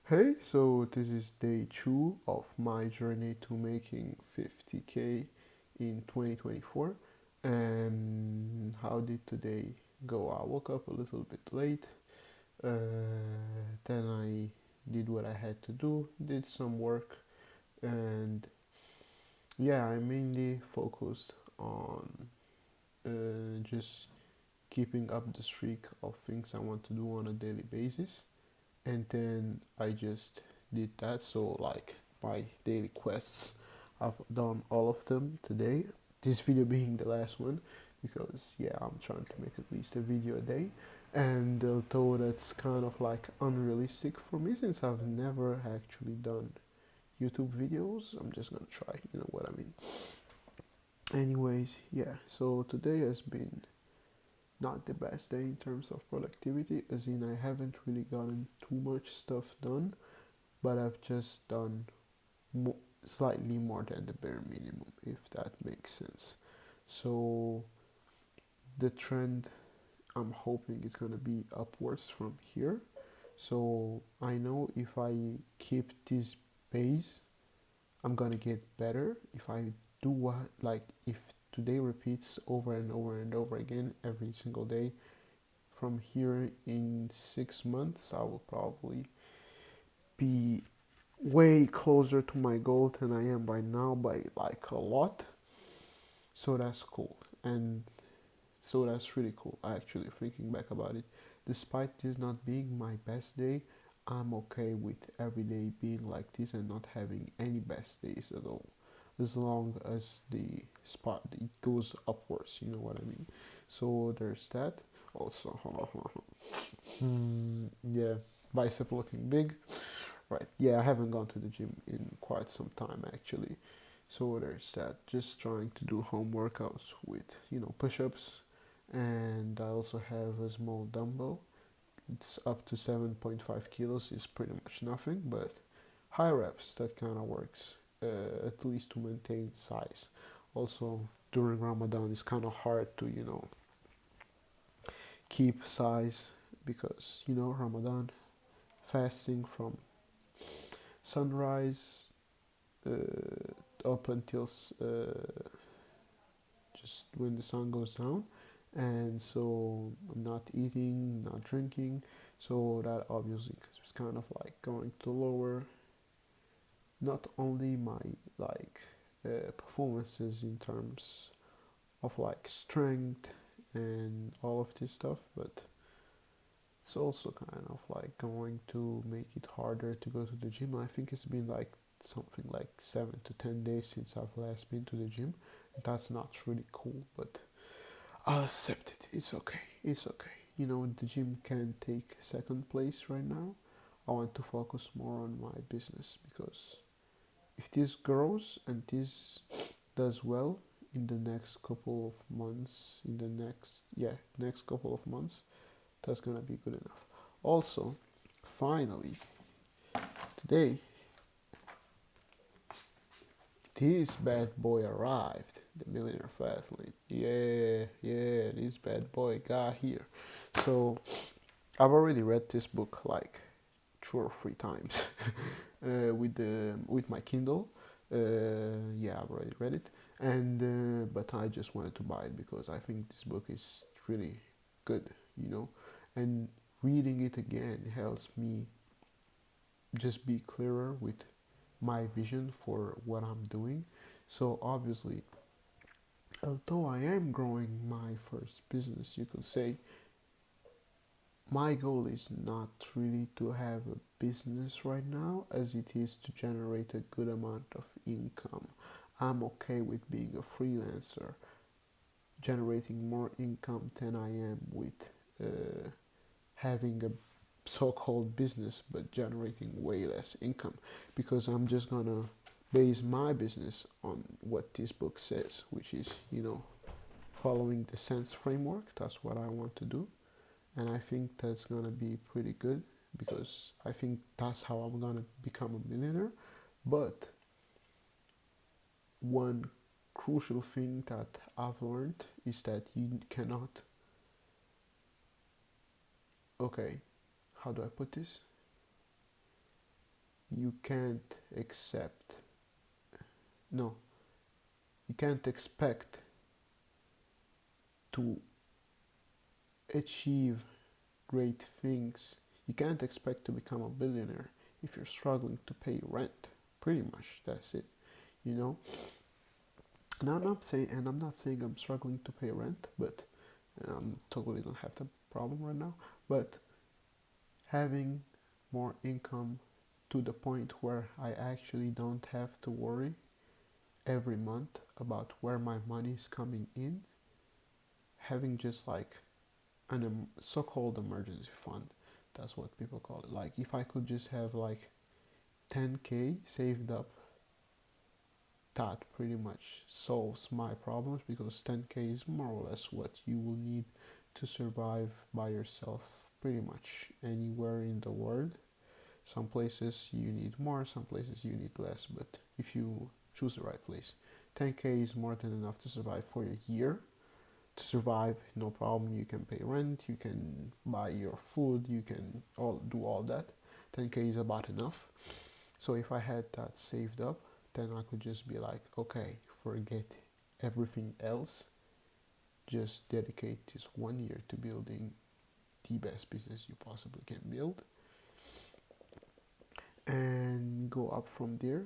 Hey, so this is day two of my journey to making 50K in 2024. And how did today go? I woke up a little bit late, then I did what I had to do, did some work, and yeah, I mainly focused on just keeping up the streak of things I want to do on a daily basis. And then I just did that. So like my daily quests, I've done all of them today. This video being the last one because yeah, I'm trying to make at least a video a day. And although that's kind of like unrealistic for me since I've never actually done YouTube videos, I'm just gonna try, you know what I mean. Anyways, yeah, so today has been not the best day in terms of productivity, as in I haven't really gotten too much stuff done, but I've just done slightly more than the bare minimum, if that makes sense. So the trend, I'm hoping it's gonna be upwards from here. So I know if I keep this pace, I'm gonna get better. If I do what, like if today repeats over and over and over again every single day, from here in 6 months, I will probably be way closer to my goal than I am by now by like a lot. So that's cool. And so that's really cool actually thinking back about it. Despite this not being my best day, I'm okay with every day being like this and not having any best days at all. As long as the spot it goes upwards, you know what I mean. So there's that. Also, yeah, bicep looking big. Right. Yeah, I haven't gone to the gym in quite some time actually. So there's that. Just trying to do home workouts with, push-ups, and I also have a small dumbbell. It's up to 7.5 kilos. Is pretty much nothing, but high reps that kind of works. At least to maintain size. Also during Ramadan, it's kind of hard to keep size because Ramadan fasting from sunrise up until just when the sun goes down, and so I'm not eating, not drinking, so that obviously is kind of like going to lower not only my like performances in terms of like strength and all of this stuff, but it's also kind of like going to make it harder to go to the gym. I think it's been like something like 7 to 10 days since I've last been to the gym. That's not really cool, but I'll accept it. It's okay. It's okay. The gym can take second place right now. I want to focus more on my business because if this grows and this does well in the next couple of months, in the next couple of months, that's gonna be good enough. Also, finally, today, this bad boy arrived. The Millionaire Fastlane. Yeah, this bad boy got here. So, I've already read this book like 2 or 3 times with my Kindle. Yeah, I've already read it, and but I just wanted to buy it because I think this book is really good, and reading it again helps me just be clearer with my vision for what I'm doing. So obviously, although I am growing my first business, you could say my goal is not really to have a business right now as it is to generate a good amount of income. I'm okay with being a freelancer, generating more income than I am with having a so-called business but generating way less income because I'm just gonna base my business on what this book says, which is following the sense framework. That's what I want to do, and I think that's gonna be pretty good because I think that's how I'm gonna become a millionaire. But one crucial thing that I've learned is that you cannot, okay, how do I put this? you can't accept, no, you can't expect to achieve great things. You can't expect to become a billionaire if you're struggling to pay rent. Pretty much, that's it. You know. And I'm not saying I'm struggling to pay rent, but totally don't have that problem right now. But having more income to the point where I actually don't have to worry every month about where my money is coming in, having just like an so-called emergency fund, that's what people call it. Like if I could just have like 10K saved up, that pretty much solves my problems, because 10K is more or less what you will need to survive by yourself pretty much anywhere in the world. Some places you need more, some places you need less, but if you choose the right place, 10K is more than enough to survive for a year. To survive, no problem. You can pay rent, you can buy your food, you can do all that. 10K is about enough. So if I had that saved up, then I could just be like, okay, forget everything else. Just dedicate this 1 year to building the best business you possibly can build, and go up from there.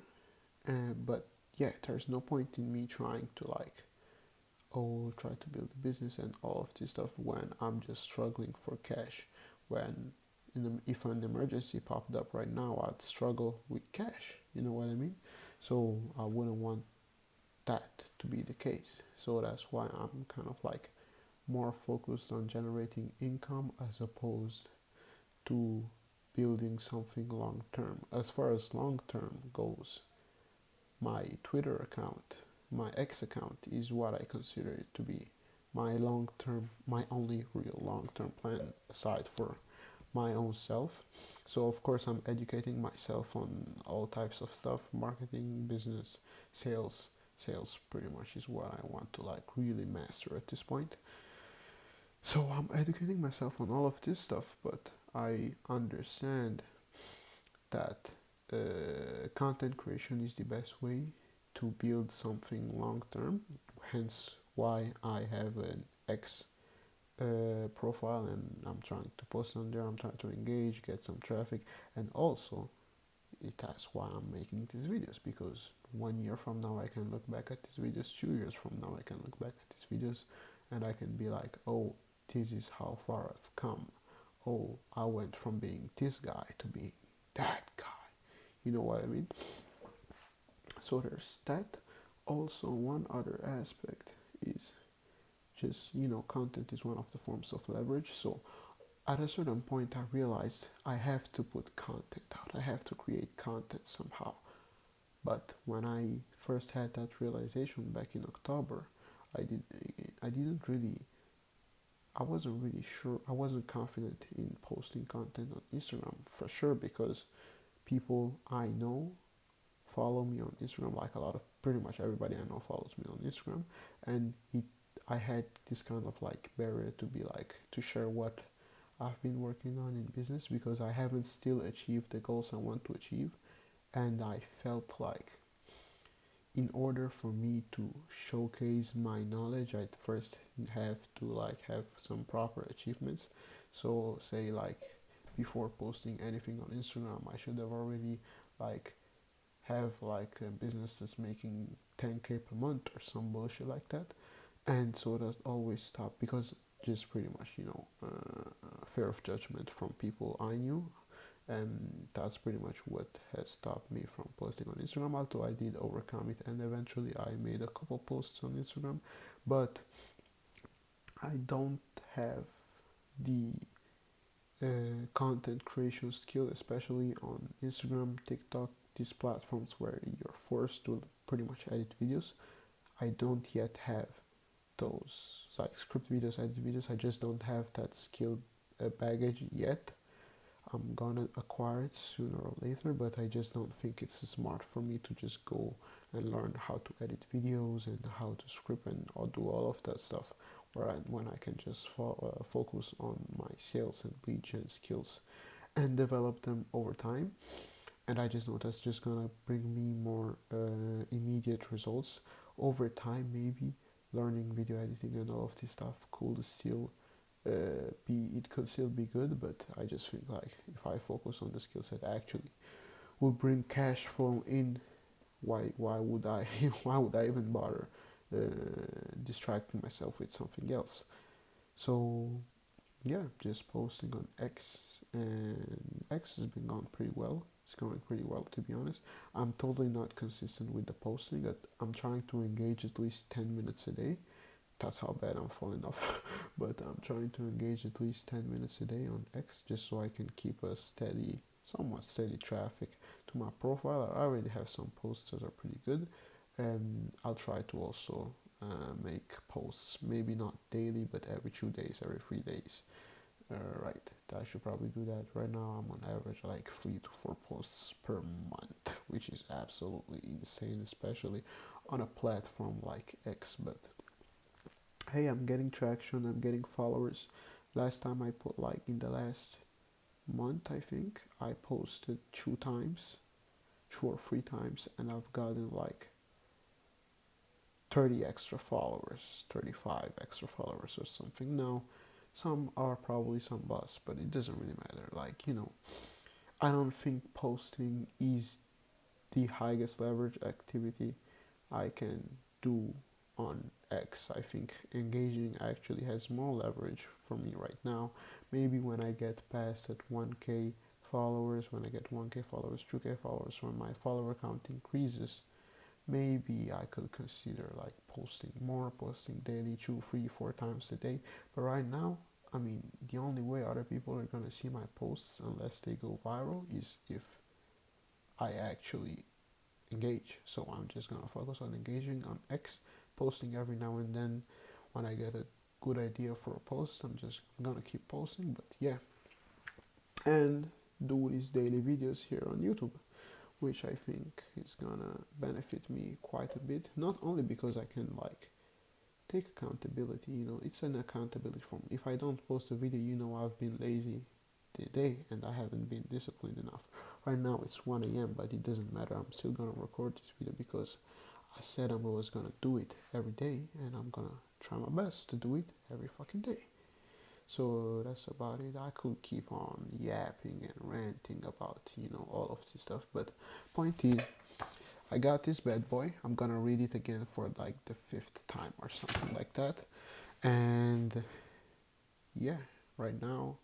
But yeah, there's no point in me trying to like, oh, try to build a business and all of this stuff when I'm just struggling for cash. When if an emergency popped up right now, I'd struggle with cash. You know what I mean? So I wouldn't want that to be the case. So that's why I'm kind of like more focused on generating income as opposed to building something long term. As far as long term goes, my Twitter account, my X account, is what I consider it to be my long term, my only real long term plan aside for my own self. So of course I'm educating myself on all types of stuff, marketing, business, sales. Sales pretty much is what I want to like really master at this point. So I'm educating myself on all of this stuff, but I understand that content creation is the best way to build something long term. Hence, why I have an X profile and I'm trying to post on there. I'm trying to engage, get some traffic, and also that's why I'm making these videos, because 1 year from now I can look back at these videos, 2 years from now I can look back at these videos, and I can be like, oh, this is how far I've come. Oh, I went from being this guy to being that guy. You know what I mean? So there's that. Also, one other aspect is just, content is one of the forms of leverage. So at a certain point, I realized I have to put content out. I have to create content somehow. But when I first had that realization back in October, I did. I didn't really. I wasn't really sure. I wasn't confident in posting content on Instagram for sure, because people I know follow me on Instagram. Like a lot of pretty much everybody I know follows me on Instagram, and I had this kind of like barrier to be like to share what I've been working on in business, because I haven't still achieved the goals I want to achieve, and I felt like in order for me to showcase my knowledge, I'd first have to like have some proper achievements. So say like before posting anything on Instagram, I should have already like have like a business that's making 10K per month or some bullshit like that. And so that always stopped, because just pretty much, fear of judgment from people I knew, and that's pretty much what has stopped me from posting on Instagram. Although I did overcome it, and eventually I made a couple posts on Instagram, but I don't have the content creation skill, especially on Instagram, TikTok, these platforms where you're forced to pretty much edit videos. I don't yet have those like script videos, edit videos. I just don't have that skill baggage yet. I'm gonna acquire it sooner or later, but I just don't think it's smart for me to just go and learn how to edit videos and how to script and do all of that stuff, when I can just focus on my sales and lead gen skills and develop them over time. and I just know that's just gonna bring me more immediate results. Over time, maybe learning video editing and all of this stuff could still it could still be good, but I just think like if I focus on the skill set actually will bring cash flow in, why would I why would I even bother distracting myself with something else? So yeah, just posting on X, and X has been going pretty well. It's going pretty well, to be honest. I'm totally not consistent with the posting. I'm trying to engage at least 10 minutes a day. That's how bad I'm falling off. But I'm trying to engage at least 10 minutes a day on X just so I can keep a steady, somewhat steady traffic to my profile. I already have some posts that are pretty good, and I'll try to also make posts, maybe not daily, but every 2 days, every 3 days. Right, I should probably do that. Right now, I'm on average like 3 to 4 posts per month, which is absolutely insane, especially on a platform like X. But hey, I'm getting traction, I'm getting followers. Last time I put, like in the last month, I think I posted 2 times, 2 or 3 times, and I've gotten like 30 extra followers, 35 extra followers or something. Now, some are probably some buzz, but it doesn't really matter. Like, I don't think posting is the highest leverage activity I can do on X. I think engaging actually has more leverage for me right now. Maybe when I get past at 1K followers, when I get 1K followers, 2K followers, when my follower count increases, maybe I could consider like posting more, posting daily, 2, 3, 4 times a day. But right now, I mean, the only way other people are gonna see my posts unless they go viral is if I actually engage. So I'm just gonna focus on engaging on X, posting every now and then. When I get a good idea for a post, I'm just gonna keep posting. But yeah, and do these daily videos here on YouTube, which I think is gonna benefit me quite a bit. Not only because I can like take accountability, it's an accountability from if I don't post a video, I've been lazy the day and I haven't been disciplined enough. Right now it's 1 a.m., but it doesn't matter. I'm still gonna record this video because I said I was gonna do it every day, and I'm gonna try my best to do it every fucking day. So that's about it. I could keep on yapping and ranting about, all of this stuff, but point is, I got this bad boy. I'm gonna read it again for like the 5th time or something like that. And yeah, right now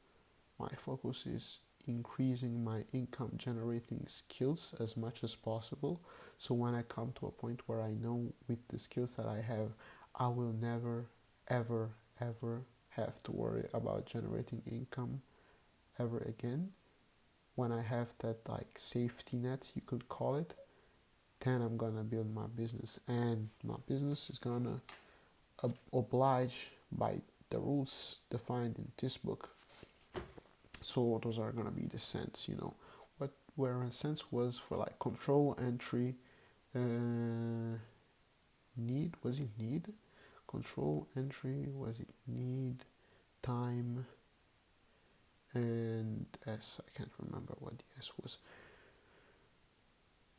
my focus is increasing my income generating skills as much as possible. So when I come to a point where I know with the skills that I have, I will never, ever, ever have to worry about generating income ever again. When I have that like safety net, you could call it, then I'm gonna build my business, and my business is gonna oblige by the rules defined in this book. So those are gonna be the cents, what where a sense was for like control entry, need, was it need, control entry, was it need, time, and S, I can't remember what the S was.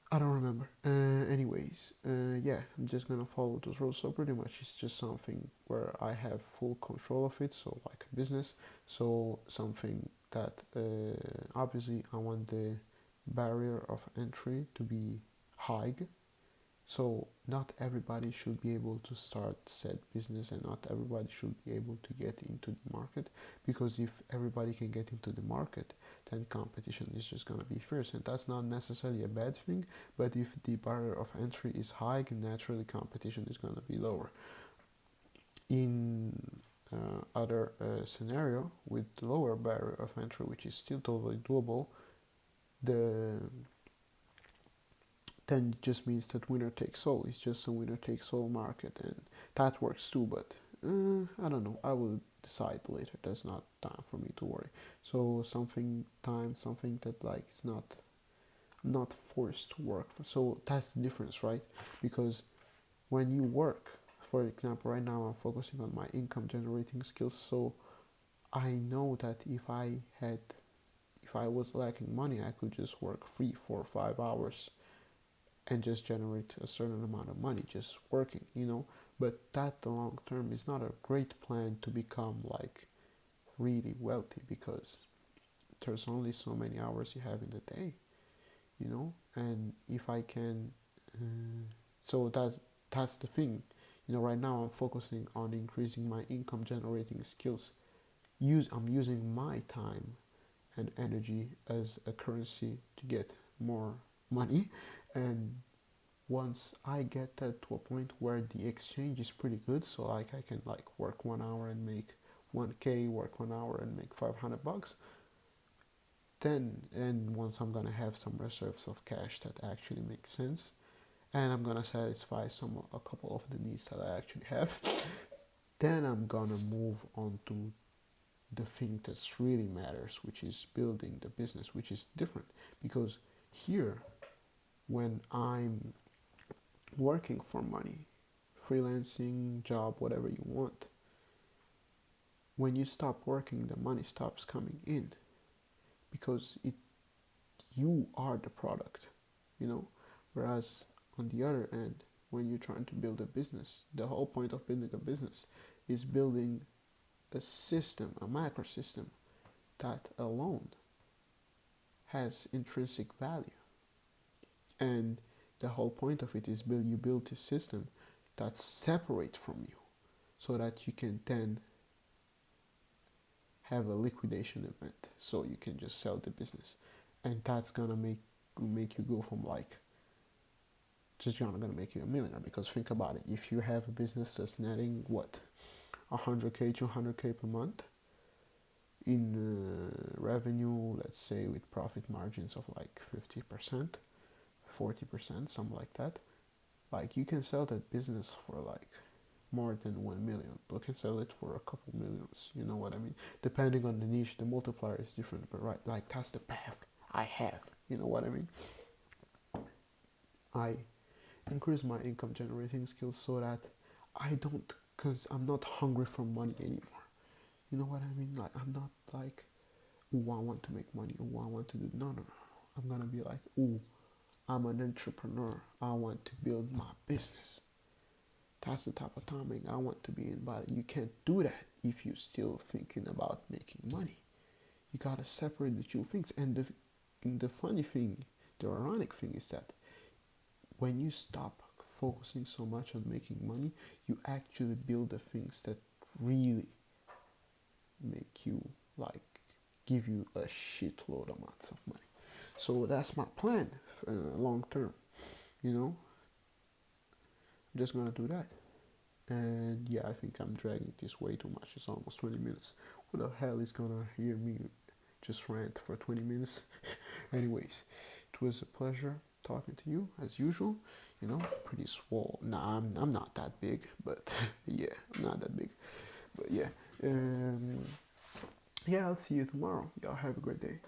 I don't remember. Anyways, yeah, I'm just gonna follow those rules. So pretty much, it's just something where I have full control of it. So like a business. So something that obviously I want the barrier of entry to be high, so not everybody should be able to start said business, and not everybody should be able to get into the market, because if everybody can get into the market, then competition is just going to be fierce, and that's not necessarily a bad thing. But if the barrier of entry is high, naturally competition is going to be lower. In other scenario with lower barrier of entry, which is still totally doable, the then it just means that winner takes all. It's just a winner takes all market, and that works too. But I don't know. I will decide later. That's not time for me to worry. So something that like it's not forced to work. So that's the difference, right? Because when you work, for example, right now I'm focusing on my income generating skills. So I know that if I was lacking money, I could just work 3, 4, 5 hours and just generate a certain amount of money just working, But that the long term is not a great plan to become like really wealthy, because there's only so many hours you have in the day, And if I can, so that's the thing, Right now I'm focusing on increasing my income generating skills. I'm using my time and energy as a currency to get more money, and once I get that to a point where the exchange is pretty good, so like I can like work 1 hour and make 1K, work 1 hour and make $500, then and once I'm gonna have some reserves of cash that actually make sense, and I'm gonna satisfy a couple of the needs that I actually have, then I'm gonna move on to the thing that really matters, which is building the business, which is different, because here, when I'm working for money, freelancing, job, whatever you want, when you stop working, the money stops coming in, because you are the product, Whereas on the other end, when you're trying to build a business, the whole point of building a business is building a system, a macro system that alone has intrinsic value. And the whole point of it is you build a system that's separate from you, so that you can then have a liquidation event, so you can just sell the business, and that's gonna make you go from like just gonna make you a millionaire. Because think about it, if you have a business that's netting what 100K, 200K per month in revenue, let's say with profit margins of like 50%, 40%, something like that, like you can sell that business for like more than 1 million. You can sell it for a couple millions, you know what I mean? Depending on the niche, the multiplier is different, but right, like that's the path I have, you know what I mean? I increase my income generating skills so that I don't, because I'm not hungry for money anymore. You know what I mean? Like, I'm not like, ooh, I want to make money, ooh, I want to do, no, no, no. I'm gonna be like, ooh, I'm an entrepreneur, I want to build my business. That's the type of timing I want to be in. But you can't do that if you're still thinking about making money. You gotta separate the two things. And the funny thing, the ironic thing is that when you stop focusing so much on making money, you actually build the things that really make you like give you a shitload amounts of money. So that's my plan for long term. I'm just gonna do that. And yeah, I think I'm dragging this way too much. It's almost 20 minutes. Who the hell is gonna hear me just rant for 20 minutes? Anyways, it was a pleasure talking to you as usual. Pretty swole. Nah, I'm not that big, but yeah, I'm not that big. But yeah, yeah, I'll see you tomorrow. Y'all have a great day.